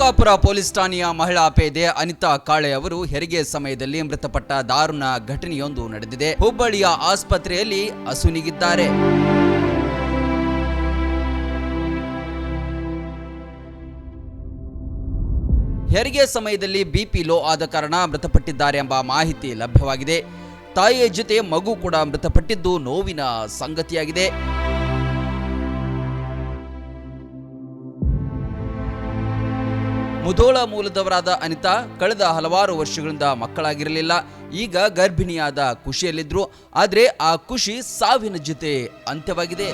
Gangapura police ಠಾಣೆಯ ಮಹಿಳಾ ಪೇದೆ ಅನಿತಾ ಕಾಳೆ ಅವರು ಹೆರಿಗೆ ಸಮಯದಲ್ಲಿ ಮೃತಪಟ್ಟ ದಾರುಣ ಘಟನೆಯೊಂದು ನಡೆದಿದೆ. ಹುಬ್ಬಳ್ಳಿಯ ಆಸ್ಪತ್ರೆಯಲ್ಲಿ ಅಸುನೀಗಿದ್ದಾರೆ. ಹೆರಿಗೆ ಸಮಯದಲ್ಲಿ ಬಿಪಿ ಲೋ ಆದ ಕಾರಣ ಮೃತಪಟ್ಟಿದ್ದಾರೆ ಎಂಬ ಮಾಹಿತಿ ಲಭ್ಯವಾಗಿದೆ. ತಾಯಿಯ ಜೊತೆ ಮಗು ಕೂಡ ಮೃತಪಟ್ಟಿದ್ದು ನೋವಿನ ಸಂಗತಿಯಾಗಿದೆ. ಮುಧೋಳ ಮೂಲದವರಾದ ಅನಿತಾ ಕಳೆದ ಹಲವಾರು ವರ್ಷಗಳಿಂದ ಮಕ್ಕಳಾಗಿರಲಿಲ್ಲ. ಈಗ ಗರ್ಭಿಣಿಯಾದ ಖುಷಿಯಲ್ಲಿದ್ರು. ಆದರೆ ಆ ಖುಷಿ ಸಾವಿನ ಜೊತೆ ಅಂತ್ಯವಾಗಿದೆ.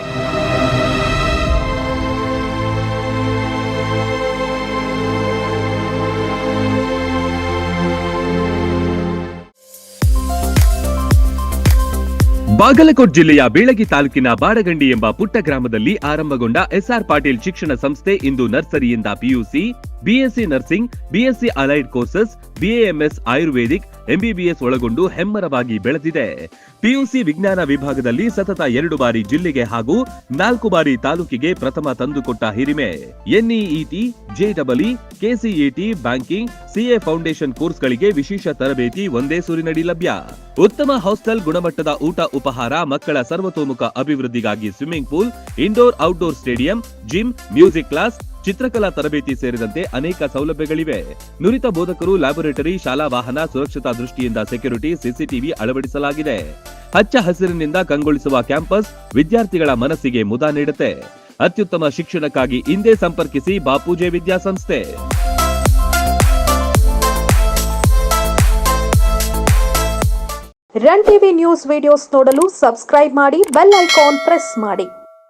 ಬಾಗಲಕೋಟ್ ಜಿಲ್ಲೆಯ ಬೀಳಗಿ ತಾಲೂಕಿನ ಬಾಡಗಂಡಿ ಎಂಬ ಪುಟ್ಟ ಗ್ರಾಮದಲ್ಲಿ ಆರಂಭಗೊಂಡ ಎಸ್ಆರ್ ಪಾಟೀಲ್ ಶಿಕ್ಷಣ ಸಂಸ್ಥೆ ಇಂದು ನರ್ಸರಿಯಿಂದ PUC, BSc nursing, BSc allied courses, BAMS Ayurvedic, MBBS ಒಳಗೊಂಡು ಹೆಮ್ಮರವಾಗಿ ಬೆಳೆದಿದೆ. ಪಿಯುಸಿ ವಿಜ್ಞಾನ ವಿಭಾಗದಲ್ಲಿ ಸತತ 2 ಬಾರಿ ಜಿಲ್ಲೆಗೆ ಹಾಗೂ 4 ಬಾರಿ ತಾಲೂಕಿಗೆ ಪ್ರಥಮ ತಂದುಕೊಟ್ಟ ಹಿರಿಮೆ. NEET, JEE, KCET, banking, CA foundation ಕೋರ್ಸ್ಗಳಿಗೆ ವಿಶೇಷ ತರಬೇತಿ ಒಂದೇ ಸೂರಿನಡಿ ಲಭ್ಯ. ಉತ್ತಮ ಹಾಸ್ಟೆಲ್, ಗುಣಮಟ್ಟದ ಊಟ ಉಪಹಾರ, ಮಕ್ಕಳ ಸರ್ವತೋಮುಖ ಅಭಿವೃದ್ಧಿಗಾಗಿ swimming pool, indoor outdoor stadium, gym, music class, ಚಿತ್ರಕಲಾ ತರಬೇತಿ ಸೇರಿದಂತೆ ಅನೇಕ ಸೌಲಭ್ಯಗಳಿವೆ. ನುರಿತ ಬೋಧಕರು, ಲ್ಯಾಬೊರೇಟರಿ, ಶಾಲಾ ವಾಹನ, ಸುರಕ್ಷತಾ ದೃಷ್ಟಿಯಿಂದ ಸೆಕ್ಯೂರಿಟಿ, ಸಿಸಿಟಿವಿ ಅಳವಡಿಸಲಾಗಿದೆ. ಹಚ್ಚ ಹಸಿರಿನಿಂದ ಕಂಗೊಳಿಸುವ ಕ್ಯಾಂಪಸ್ ವಿದ್ಯಾರ್ಥಿಗಳ ಮನಸ್ಸಿಗೆ ಮುದ ನೀಡುತ್ತೆ. ಅತ್ಯುತ್ತಮ ಶಿಕ್ಷಣಕ್ಕಾಗಿ ಇಂದೇ ಸಂಪರ್ಕಿಸಿ ಬಾಪೂಜೆ ವಿದ್ಯಾಸಂಸ್ಥೆ. ರನ್ ಟಿವಿ ನ್ಯೂಸ್ ವಿಡಿಯೋಸ್ ನೋಡಲು ಸಬ್ಸ್ಕ್ರೈಬ್ ಮಾಡಿ, ಬೆಲ್ ಐಕಾನ್ ಪ್ರೆಸ್ ಮಾಡಿ.